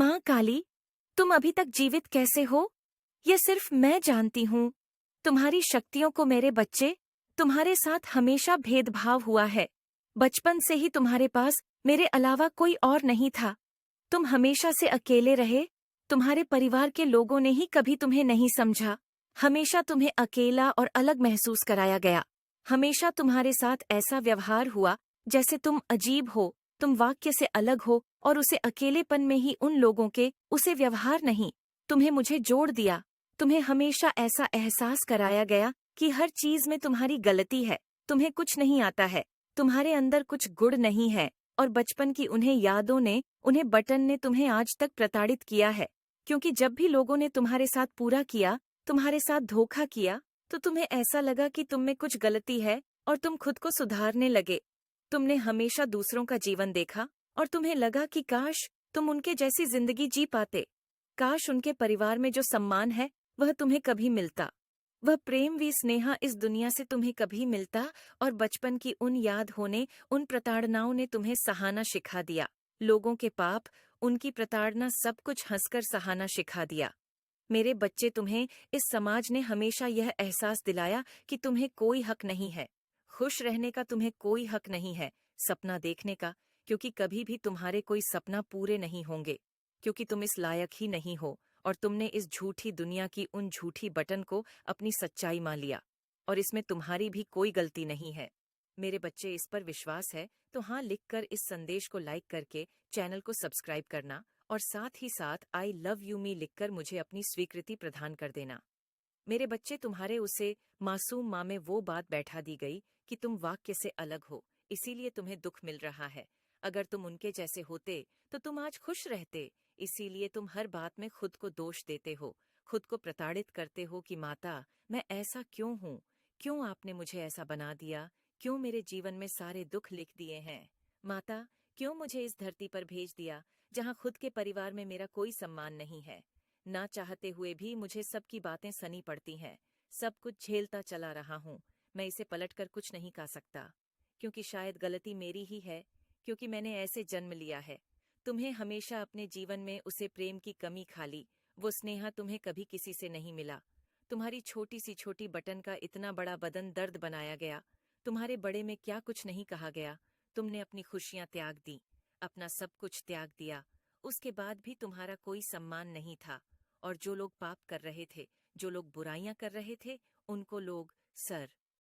माँ काली, तुम अभी तक जीवित कैसे हो? ये सिर्फ मैं जानती हूँ। तुम्हारी शक्तियों को मेरे बच्चे, तुम्हारे साथ हमेशा भेदभाव हुआ है। बचपन से ही तुम्हारे पास मेरे अलावा कोई और नहीं था। तुम हमेशा से अकेले रहे। तुम्हारे परिवार के लोगों ने ही कभी तुम्हें नहीं समझा। हमेशा तुम्हें अकेला और अलग महसूस कराया गया। हमेशा तुम्हारे साथ ऐसा व्यवहार हुआ जैसे तुम अजीब हो, तुम वाक्य से अलग हो और उसे अकेलेपन में ही उन लोगों के उसे व्यवहार नहीं। तुम्हें मुझे जोड़ दिया। तुम्हें हमेशा ऐसा एहसास कराया गया कि हर चीज में तुम्हारी गलती है। तुम्हें कुछ नहीं आता है। तुम्हारे अंदर कुछ गुण नहीं है। और बचपन की उन्हें यादों ने, उन्हें बटन ने तुम्हें आज तक प्रताड़ित किया है। क्योंकि जब भी लोगों ने तुम्हारे साथ पूरा किया, तुम्हारे साथ धोखा किया, तो तुम्हें ऐसा लगा कि तुम में कुछ गलती है और तुम खुद को सुधारने लगे। तुमने हमेशा दूसरों का जीवन देखा और तुम्हें लगा कि काश तुम उनके जैसी जिंदगी जी पाते। काश उनके परिवार में जो सम्मान है वह तुम्हें कभी मिलता। वह प्रेम वी स्नेहा इस दुनिया से तुम्हें कभी मिलता। और बचपन की उन याद होने, उन प्रताड़नाओं ने तुम्हें सहाना सिखा दिया। लोगों के पाप, उनकी प्रताड़ना सब कुछ हंसकर सहाना सिखा दिया। मेरे बच्चे, तुम्हें इस समाज ने हमेशा यह एहसास दिलाया कि तुम्हें कोई हक नहीं है। खुश रहने का तुम्हें कोई हक नहीं है, सपना देखने का, क्योंकि कभी भी तुम्हारे कोई सपना पूरे नहीं होंगे। क्योंकि तुम इस लायक ही नहीं हो और तुमने इस झूठी दुनिया की उन झूठी बटन को अपनी सच्चाई मान लिया। और इसमें तुम्हारी भी कोई गलती नहीं है। मेरे बच्चे, इस पर विश्वास है तो हाँ लिखकर इस संदेश को लाइक करके चैनल को सब्सक्राइब करना और साथ ही साथ आई लव यू मी लिखकर मुझे अपनी स्वीकृति प्रदान कर देना। मेरे बच्चे, तुम्हारे उसे मासूम माँ में वो बात बैठा दी गई कि तुम वाक्य से अलग हो, इसीलिए तुम्हें दुख मिल रहा है। अगर तुम उनके जैसे होते तो तुम आज खुश रहते। इसीलिए तुम हर बात में खुद को दोष देते हो, खुद को प्रताड़ित करते हो कि माता, मैं ऐसा क्यों हूँ? क्यों आपने मुझे ऐसा बना दिया? क्यों मेरे जीवन में सारे दुख लिख दिए हैं? माता, क्यों मुझे इस धरती पर भेज दिया जहाँ खुद के परिवार में मेरा कोई सम्मान नहीं है? ना चाहते हुए भी मुझे सबकी बातें सनी पड़ती हैं। सब कुछ झेलता चला रहा हूँ। मैं इसे पलटकर कुछ नहीं कह सकता, क्योंकि शायद गलती मेरी ही है, क्योंकि मैंने ऐसे जन्म लिया है। तुम्हें हमेशा अपने जीवन में उसे प्रेम की कमी खाली, वो स्नेहा तुम्हें कभी किसी से नहीं मिला। तुम्हारी छोटी सी छोटी बटन का इतना बड़ा बदन दर्द बनाया गया। तुम्हारे बड़े में क्या कुछ नहीं कहा गया। तुमने अपनी खुशियां त्याग दी, अपना सब कुछ त्याग दिया। उसके बाद भी तुम्हारा कोई सम्मान नहीं था। और जो लोग पाप कर रहे थे, जो लोग बुराइयां कर रहे थे, उनको लोग सर